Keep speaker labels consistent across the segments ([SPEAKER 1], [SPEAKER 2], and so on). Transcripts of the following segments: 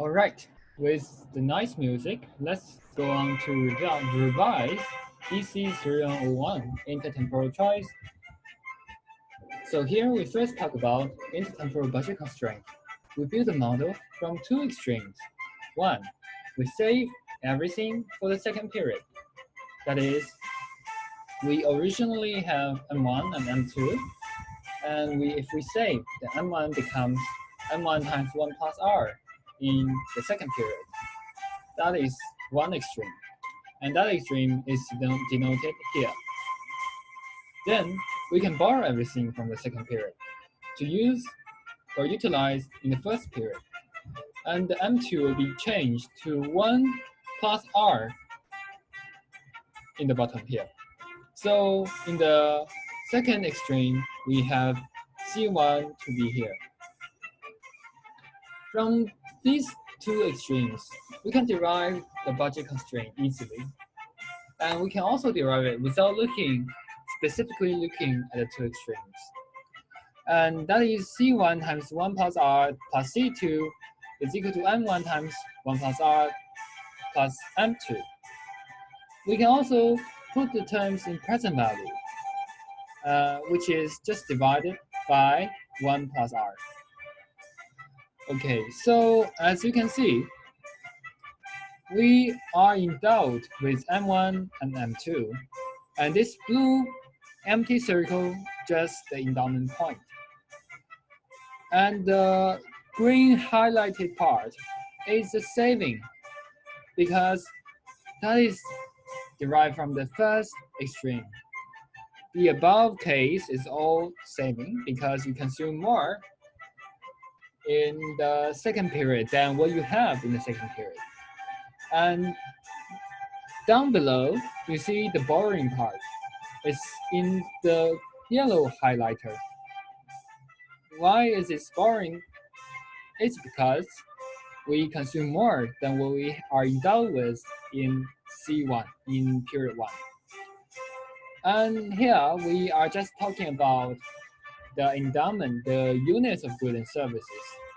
[SPEAKER 1] All right, with the nice music, let's go on to revise EC 3101 intertemporal choice. So here we first talk about intertemporal budget constraint. We build a model from two extremes. One, we save everything for the second period. That is, we originally have M1 and M2, and if we save, the M1 becomes M1 times 1 plus R in the second period. That is one extreme, and that extreme is denoted here. Then we can borrow everything from the second period to use or utilize in the first period, and the M2 will be changed to 1 plus R in the bottom here. So in the second extreme, we have C1 to be here. From these two extremes, we can derive the budget constraint easily. And we can also derive it without specifically looking at the two extremes. And that is C1 times 1 plus R plus C2 is equal to M1 times 1 plus R plus M2. We can also put the terms in present value, which is just divided by 1 plus R. Okay, so as you can see, we are endowed with M1 and M2, and this blue empty circle just the endowment point. And the green highlighted part is the saving, because that is derived from the first extreme. The above case is all saving because you consume more in the second period than what you have in the second period. And down below, you see the borrowing part. It's in the yellow highlighter. Why is it borrowing? It's because we consume more than what we are endowed with in C1, in period 1. And here we are just talking about the endowment, the units of goods and services.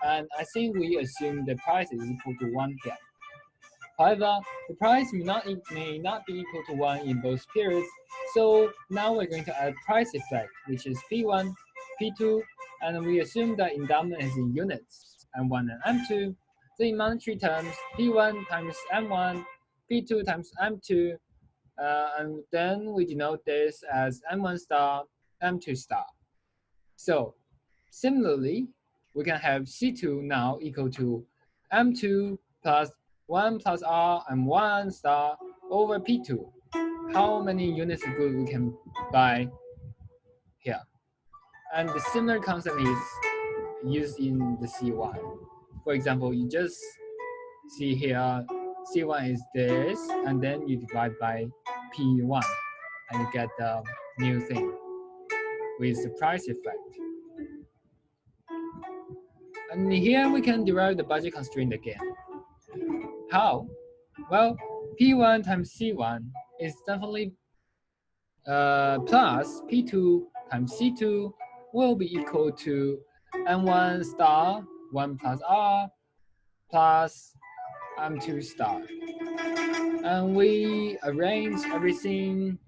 [SPEAKER 1] And I think we assume the price is equal to 1 here. However, the price may not be equal to 1 in both periods. So now we're going to add price effect, which is P1, P2, and we assume that endowment is in units, M1 and M2. So in monetary terms, P1 times M1, P2 times M2, and then we denote this as M1 star, M2 star. So similarly, we can have C2 now equal to M2 plus 1 plus R and 1 star over P2. How many units of goods we can buy here? And the similar concept is used in the C1. For example, you just see here, C1 is this, and then you divide by P1, and you get the new thing with the price effect. And here we can derive the budget constraint again. How? Well, P1 times C1 is definitely plus P2 times C2 will be equal to M1 star 1 plus R plus M2 star. And we arrange everything,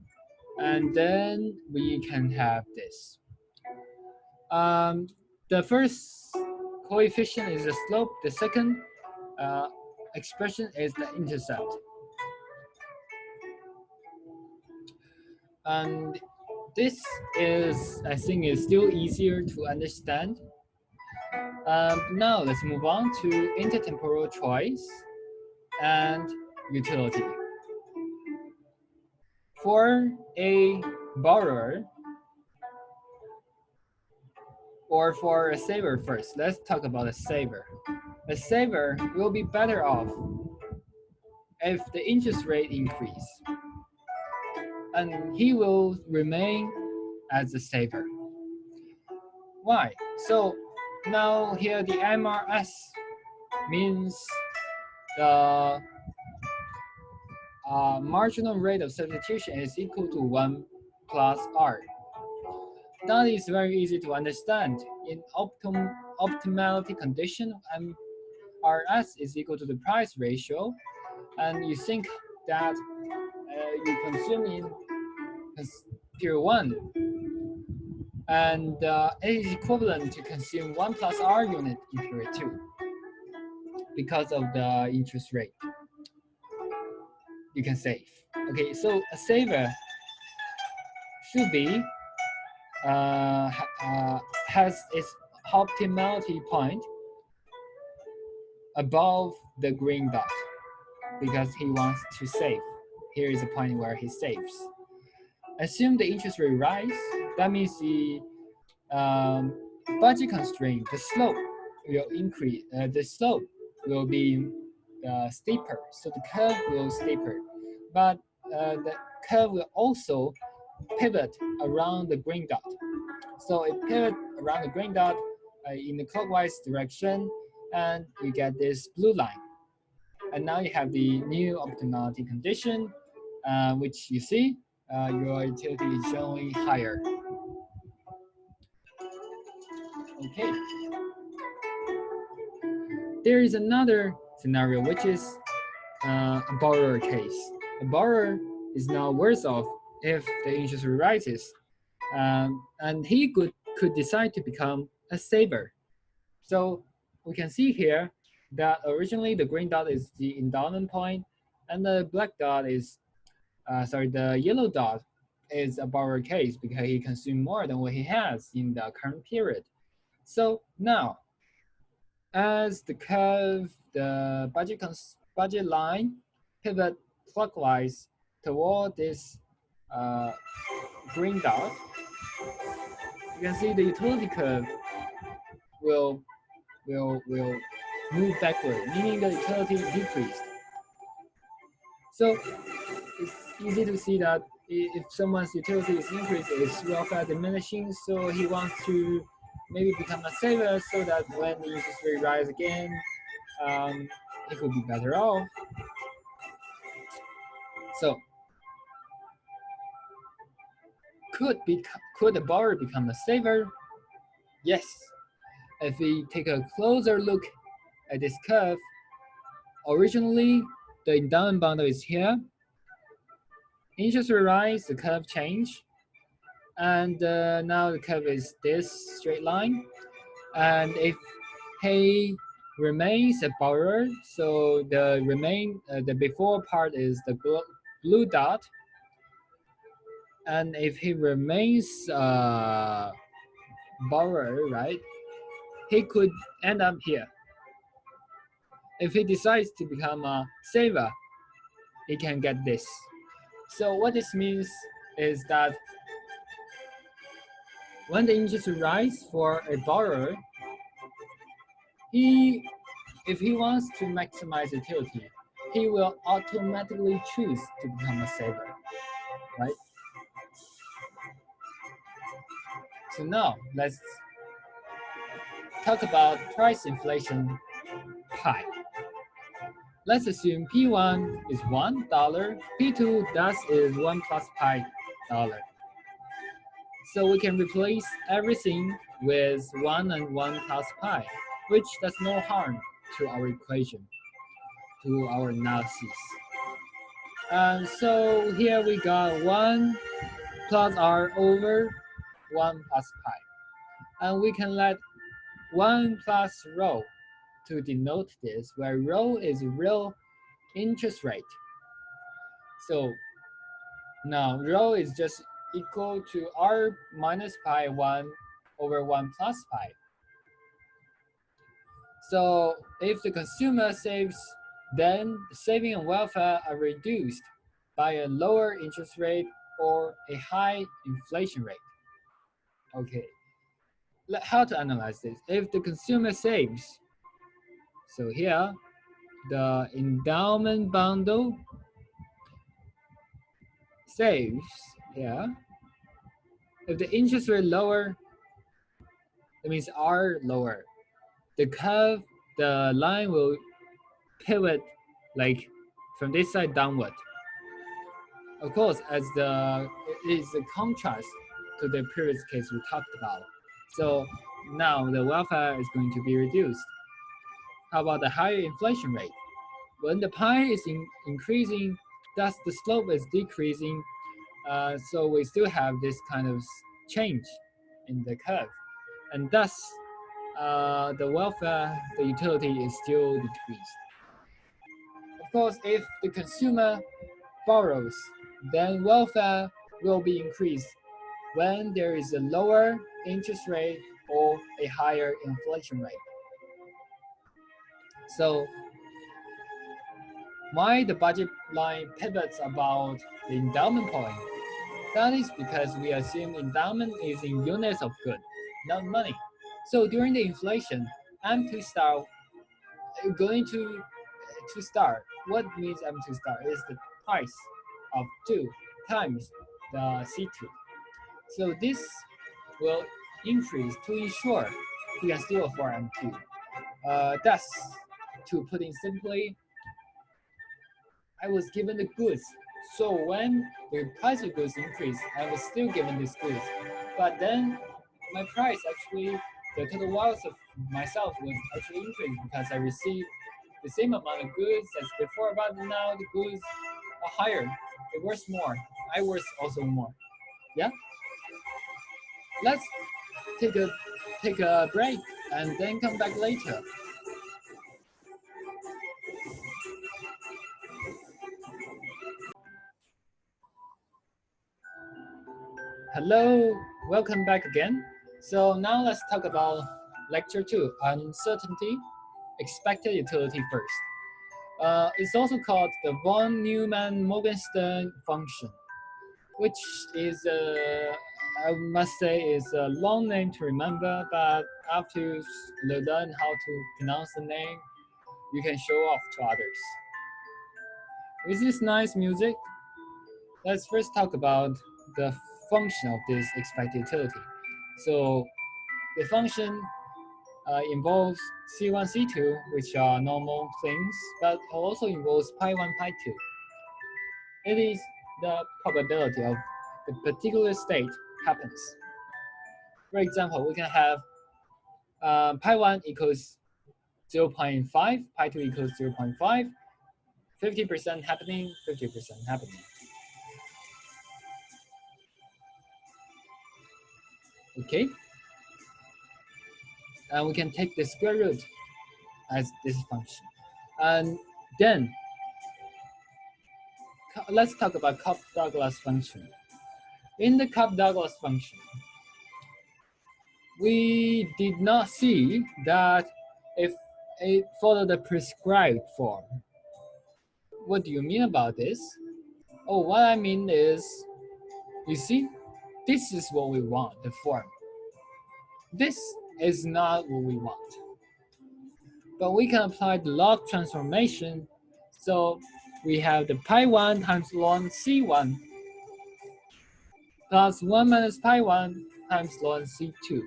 [SPEAKER 1] and then we can have this. The first coefficient is the slope. The second expression is the intercept. And this is, I think, is still easier to understand. Now let's move on to intertemporal choice and utility. For a borrower, or for a saver first, let's talk about a saver. A saver will be better off if the interest rate increase, and he will remain as a saver. Why? So now here the MRS means the marginal rate of substitution is equal to 1 plus R. That is very easy to understand. In optimality condition, RS is equal to the price ratio, and you think that you consume in period 1, and it is equivalent to consume 1 plus R unit in period 2 because of the interest rate. You can save. Okay, so a saver should be has its optimality point above the green dot because he wants to save. Here is a point where he saves. Assume the interest rate rise. That means the budget constraint, the slope will increase. The slope will be steeper, so the curve will steeper. But the curve will also pivot around the green dot. So it pivots around the green dot in the clockwise direction, and you get this blue line. And now you have the new optimality condition, which you see your utility is showing higher. Okay. There is another scenario, which is a borrower case. A borrower is now worse off if the interest rate rises, and he could decide to become a saver. So we can see here that originally the green dot is the endowment point, and the black dot is, the yellow dot is a borrower case because he consumed more than what he has in the current period. So now, as the curve, the budget line pivot clockwise toward this green dot, you can see the utility curve will move backward, meaning the utility decreased. So it's easy to see that if someone's utility is increased, its welfare diminishing, so he wants to maybe become a saver so that when the interest rate rise again, he could be better off. So could the borrower become a saver? Yes. If we take a closer look at this curve, originally the endowment bundle is here. Interest rate rise, the curve change, and now the curve is this straight line. And if he remains a borrower, so the before part is the blue dot, and if he remains a borrower, right, he could end up here. If he decides to become a saver, he can get this. So what this means is that when the interest rate rise for a borrower, if he wants to maximize utility, he will automatically choose to become a saver, right? So now let's talk about price inflation pi. Let's assume P1 is $1, P2 thus is 1 plus pi dollar. So we can replace everything with 1 and 1 plus pi, which does no harm to our equation, to our analysis. And so here we got 1 plus r over 1 plus pi. And we can let 1 plus rho to denote this, where rho is real interest rate. So now rho is just equal to r minus pi 1 over 1 plus pi. So if the consumer saves, then the saving and welfare are reduced by a lower interest rate or a high inflation rate. Okay, how to analyze this? If the consumer saves, so here, the endowment bundle saves here. If the interest rate lower, that means R lower. The curve, the line will pivot like from this side downward. Of course, as it is a contrast to the previous case we talked about. So now the welfare is going to be reduced. How about the higher inflation rate? When the pie is increasing, thus the slope is decreasing. So we still have this kind of change in the curve, and thus the welfare, the utility is still decreased. Of course, if the consumer borrows, then welfare will be increased when there is a lower interest rate or a higher inflation rate. So why the budget line pivots about the endowment point? That is because we assume endowment is in units of good, not money. So during the inflation, M2 star going to star. What means M2 star is the price of 2 times the C2. So this will increase to ensure you can still afford M2. Thus, to put it simply, I was given the goods. So when the price of goods increased, I was still given these goods. But then my price actually, the total wealth of myself will actually increase because I received the same amount of goods as before, but now the goods are higher. It worth more. I worth also more. Yeah? Let's take a break and then come back later. Hello, welcome back again. So now let's talk about lecture 2, uncertainty, expected utility first. It's also called the von Neumann-Morgenstern function, which is, I must say, is a long name to remember, but after you learn how to pronounce the name, you can show off to others. With this nice music, let's first talk about the function of this expected utility. So the function involves C1, C2, which are normal things, but also involves pi1, pi2. It is the probability of the particular state happens. For example, we can have pi1 equals 0.5, pi2 equals 0.5, 50% happening, 50% happening. Okay? And we can take the square root as this function. And then, let's talk about Cobb-Douglas function. In the Cobb-Douglas function, we did not see that if it followed the prescribed form. What do you mean about this? Oh, what I mean is, you see, this is what we want, the form. This is not what we want. But we can apply the log transformation. So we have the pi1 times ln C1 plus 1 minus pi1 times ln C2.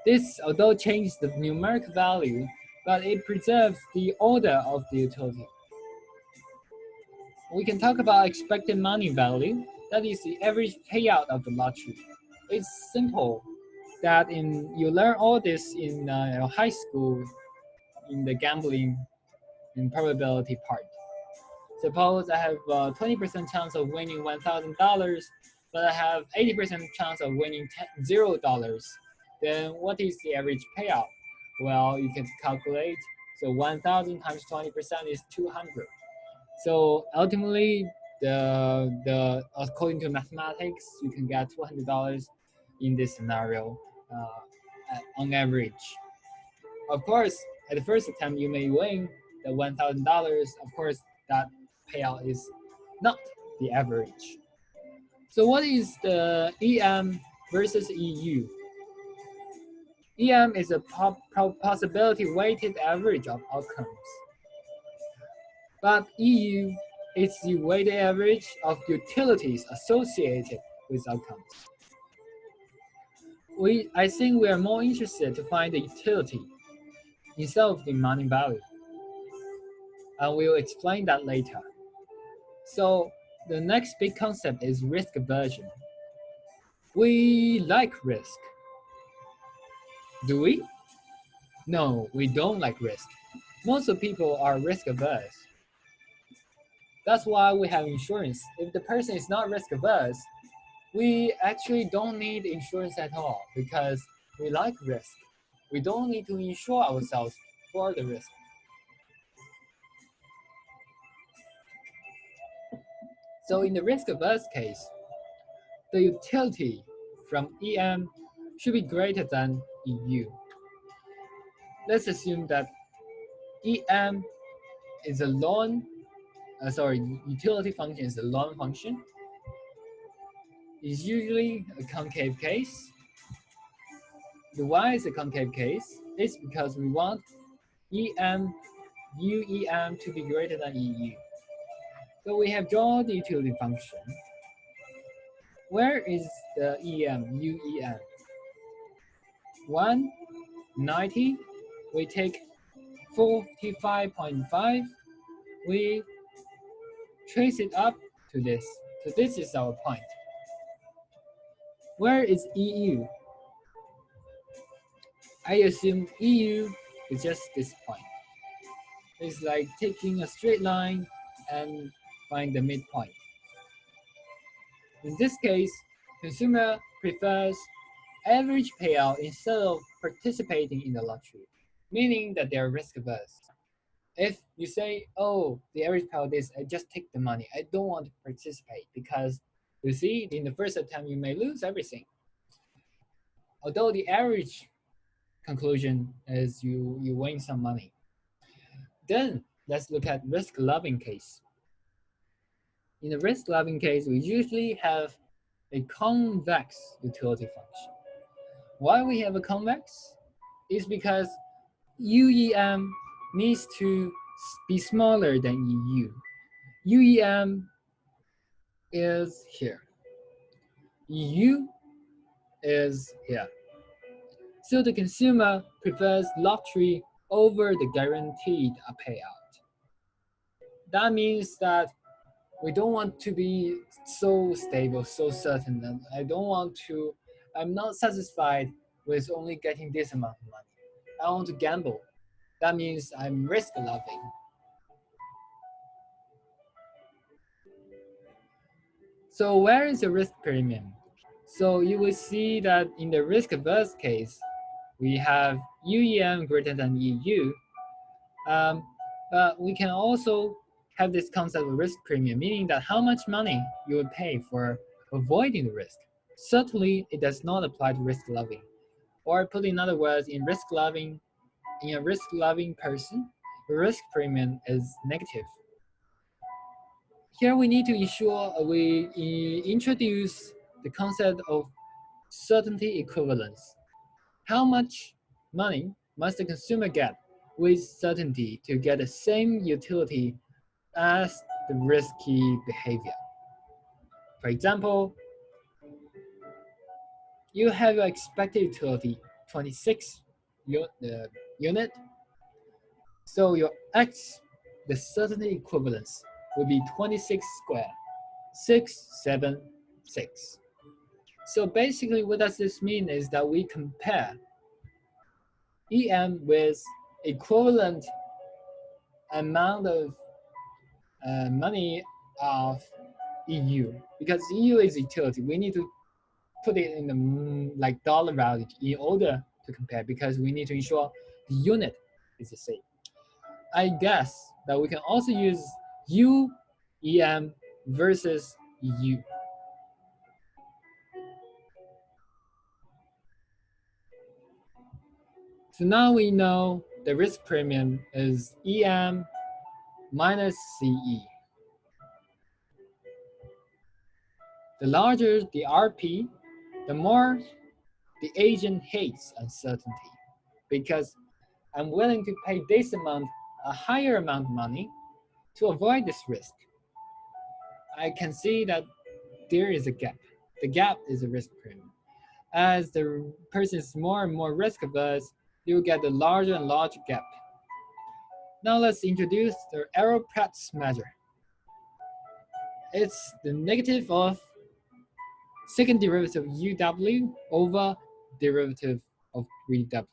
[SPEAKER 1] This, although changes the numeric value, but it preserves the order of the utility. We can talk about expected money value. That is the average payout of the lottery. It's simple that you learn all this in high school in the gambling and probability part. Suppose I have 20% chance of winning $1,000, but I have 80% chance of winning $0. Then what is the average payout? Well, you can calculate. So 1,000 times 20% is 200. So ultimately, according to mathematics, you can get $200 in this scenario on average. Of course, at the first attempt, you may win the $1,000. Of course, that payout is not the average. So what is the EM versus EU? EM is a possibility weighted average of outcomes. But EU is the weighted average of utilities associated with outcomes. I think we are more interested to find the utility instead of the money value. And we'll explain that later. So the next big concept is risk aversion. We like risk. Do we? No, we don't like risk. Most of people are risk averse. That's why we have insurance. If the person is not risk averse, we actually don't need insurance at all because we like risk. We don't need to insure ourselves for the risk. So in the risk averse case, the utility from EM should be greater than EU. Let's assume that EM is a utility function is a loan function. It's usually a concave case. The why is a concave case? It's because we want EM, UEM to be greater than EU. So we have drawn the utility function. Where is the EM, UEM? 190, we take 45.5, we trace it up to this. So this is our point. Where is EU? I assume EU is just this point. It's like taking a straight line and find the midpoint. In this case, consumer prefers average payout instead of participating in the lottery, meaning that they are risk averse. If you say, oh, the average payout is, I just take the money, I don't want to participate because you see, in the first attempt, you may lose everything. Although the average conclusion is you win some money. Then let's look at risk-loving case. In the risk-loving case, we usually have a convex utility function. Why we have a convex is because UEM needs to be smaller than EU. UEM is here. EU is here. So the consumer prefers lottery over the guaranteed payout. That means that we don't want to be so stable, so certain that I'm not satisfied with only getting this amount of money. I want to gamble. That means I'm risk loving. So where is the risk premium? So you will see that in the risk averse case, we have UEM greater than EU. But we can also have this concept of risk premium, meaning that how much money you would pay for avoiding the risk. Certainly, it does not apply to risk loving. Or put in other words, in a risk loving person, the risk premium is negative. Here we need to ensure we introduce the concept of certainty equivalence. How much money must the consumer get with certainty to get the same utility as the risky behavior? For example, you have your expected utility 26 unit. So your X, the certainty equivalence, will be 26 squared, 676. So basically what does this mean is that we compare EM with equivalent amount of money of EU, because EU is utility. We need to put it in the like dollar value in order to compare, because we need to ensure the unit is the same. I guess that we can also use UEM versus EU. So now we know the risk premium is EM minus CE. The larger the RP, the more the agent hates uncertainty, because I'm willing to pay this amount, a higher amount of money, to avoid this risk. I can see that there is a gap. The gap is a risk premium. As the person is more and more risk averse, you will get a larger and larger gap. Now let's introduce the Arrow-Pratt's measure. It's the negative of second derivative of UW over derivative of 3W.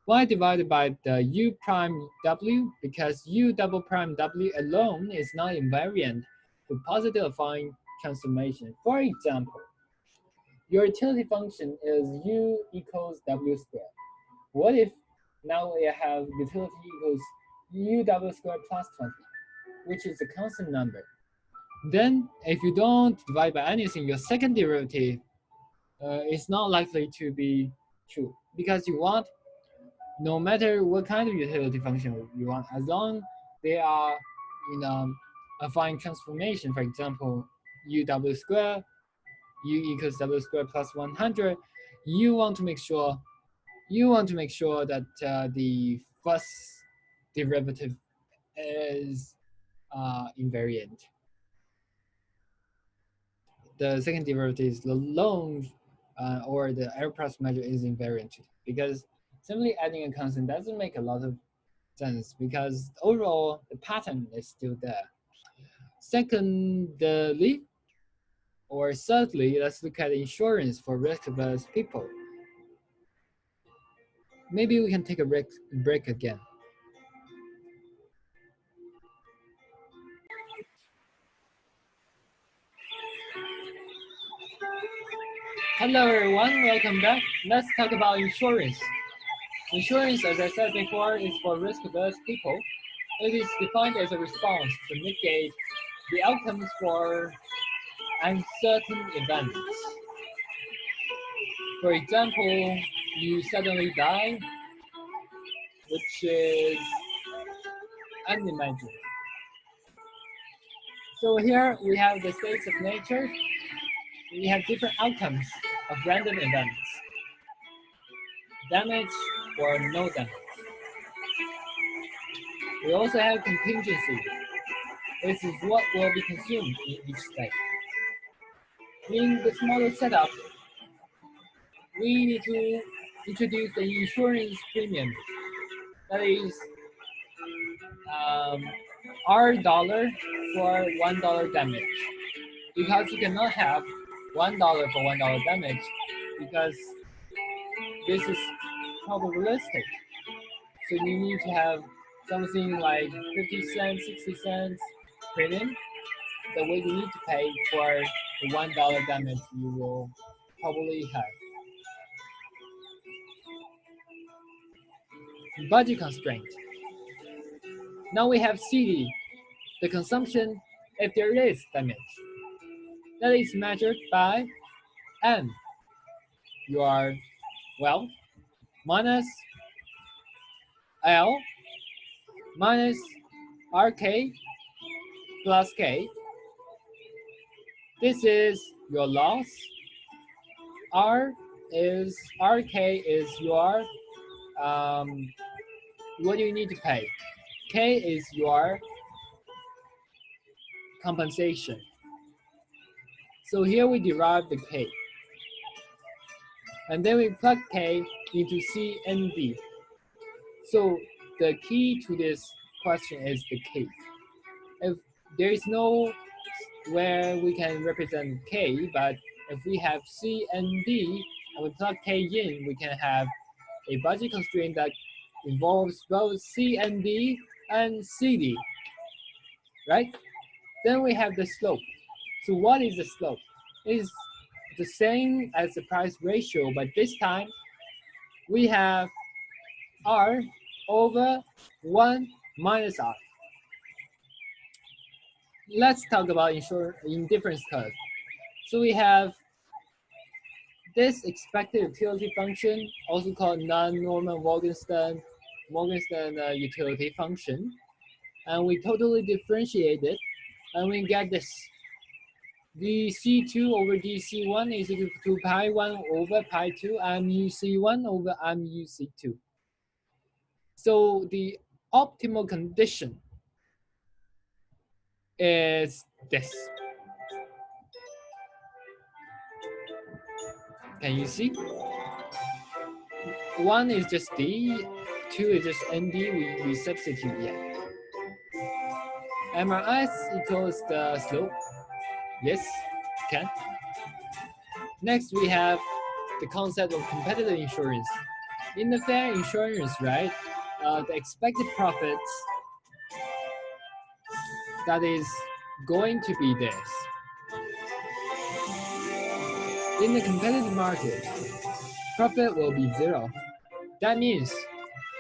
[SPEAKER 1] y divided by the u prime w, because u double prime w alone is not invariant to positive affine transformation. For example, your utility function is u equals w squared. What if now we have utility equals u w squared plus 20, which is a constant number? Then if you don't divide by anything, your second derivative is not likely to be true, because you want, no matter what kind of utility function you want, as long they are in a fine transformation, for example, u w squared, u equals w squared plus 100, you want to make sure that the first derivative is invariant. The second derivative is the lone or the error plus measure is invariant, because simply adding a constant doesn't make a lot of sense, because overall the pattern is still there. Secondly, or thirdly, let's look at insurance for risk-averse people. Maybe we can take a break again. Hello everyone, welcome back. Let's talk about insurance. Insurance, as I said before, is for risk-averse people. It is defined as a response to mitigate the outcomes for uncertain events. For example, you suddenly die, which is unimaginable. So here we have the states of nature. We have different outcomes of random events. Damage or no damage. We also have contingency. This is what will be consumed in each state. In the smaller setup, we need to introduce the insurance premium. That is R dollar for $1 damage. Because you cannot have $1 for $1 damage, because this is probabilistic. So you need to have something like 50 cents, 60 cents premium that what you need to pay for the $1 damage you will probably have. Budget constraint. Now we have CD, the consumption if there is damage. That is measured by M, your wealth, minus L minus RK plus K. This is your loss. RK is your what you need to pay. K is your compensation. So here we derive the K. And then we plug K into C and D. So the key to this question is the K. If there is no where we can represent K, but if we have C and D and we plug K in, we can have a budget constraint that involves both C and D and CD, right? Then we have the slope. So what is the slope? It is the same as the price ratio, but this time we have R over 1 minus R. Let's talk about indifference curve. So we have this expected utility function, also called non-Norman Morgenstern utility function, and we totally differentiate it, and we get this. dC2 over dC1 is equal to pi 1 over pi 2 muC1 over muC2. So the optimal condition is this. Can you see? 1 is just D, 2 is just ND, we substitute here. MRS equals the slope. Yes, can. Next, we have the concept of competitive insurance. In the fair insurance, right, the expected profits that is going to be this. In the competitive market, profit will be 0. That means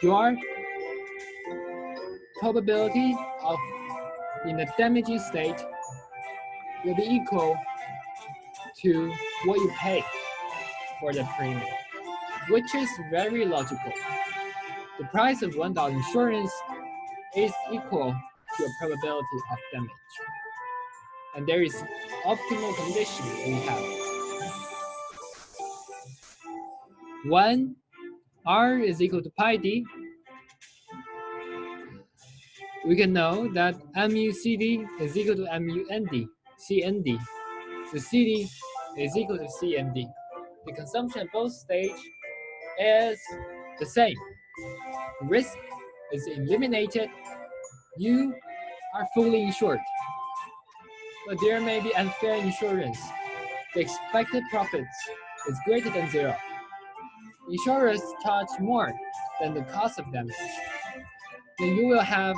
[SPEAKER 1] your probability of in a damaging state will be equal to what you pay for the premium, which is very logical. The price of $1 insurance is equal to a probability of damage. And there is optimal condition we have. When R is equal to pi d, we can know that mu CD is equal to mu ND, CND. So CD is equal to CND. The consumption at both stages is the same. Risk is eliminated. You are fully insured. But there may be unfair insurance. The expected profits is greater than 0. Insurers charge more than the cost of damage. Then you will have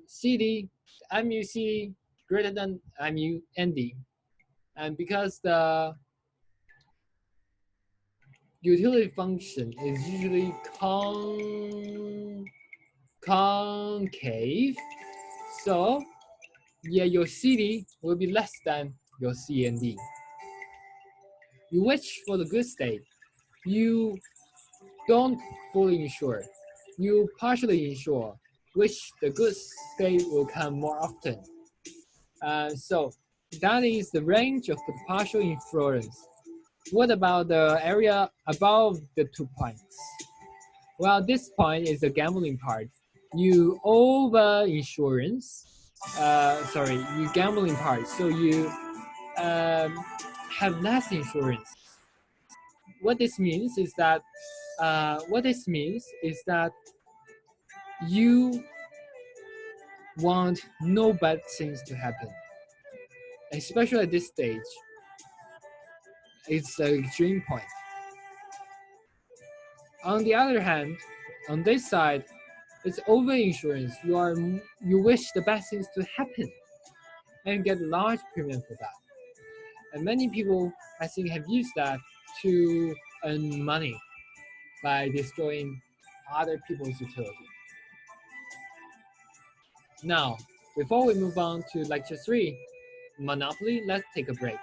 [SPEAKER 1] CD, mu CD greater than mu ND. And because the utility function is usually concave, so yeah, your CD will be less than your CND. You wish for the good state. You don't fully insure. You partially insure, which the good state will come more often. So that is the range of the partial insurance. What about the area above the 2 points? Well, this point is the gambling part. You you gambling part, so you have less insurance. What this means is that you want no bad things to happen, especially at this stage. It's the extreme point. On the other hand, on this side, it's over insurance. You wish the best things to happen and get large premium for that. And many people, I think, have used that to earn money by destroying other people's utility. Now, before we move on to lecture 3, Monopoly, let's take a break.